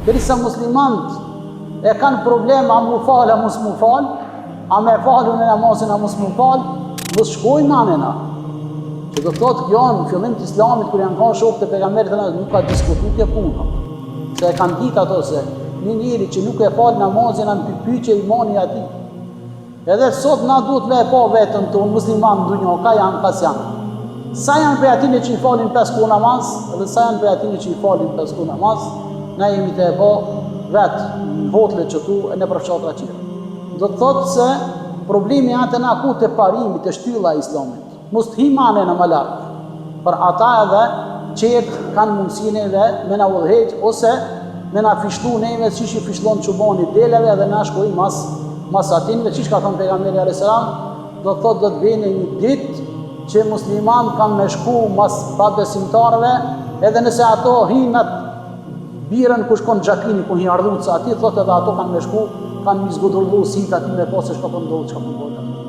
Derisa muslimant e kanë problem a mu fal, a mos mu fal, a me falu në namazin, a mos mu fal, mos shkojnë nanena. Që do thotë kjo në fillim të islamit, kur janë kanë shokët e pejgamberit nuk ka diskutu kjo punë. Se e kanë ditë ato se një njeri që nuk e fal namazin, anë pyqe imani ati. Edhe sot na duhet me e pa vetën tonë, musliman në dunjo, ka janë, kas janë. Sa janë për atine që i falin 5 kohë namaz, edhe sa janë për atine që i falin 5 kohë namaz, na jemi të e pa vetë në hotle që tu e në përfshatra qire. Do të thotë se problemi atë na ku të parimi, të shtylla islamit. Mos të himane në më lartë, për ata edhe qertë kanë mundësi neve me na udhëheq, ose me na fishlu neve që që fishlon quboni deleve dhe na shkojnë mas atinve, që ka thonë pejgamberi a.s. Do të thotë do të vene një ditë që musliman kanë me shku mas pabesimtarëve, edhe nëse ato hinat birën ku shkon Xhakini, ku hi ardhut sa ati, thotë edhe ato kanë me shku, kanë mi zgudurlu sit ati me po se shka përndohet, shka përndohet.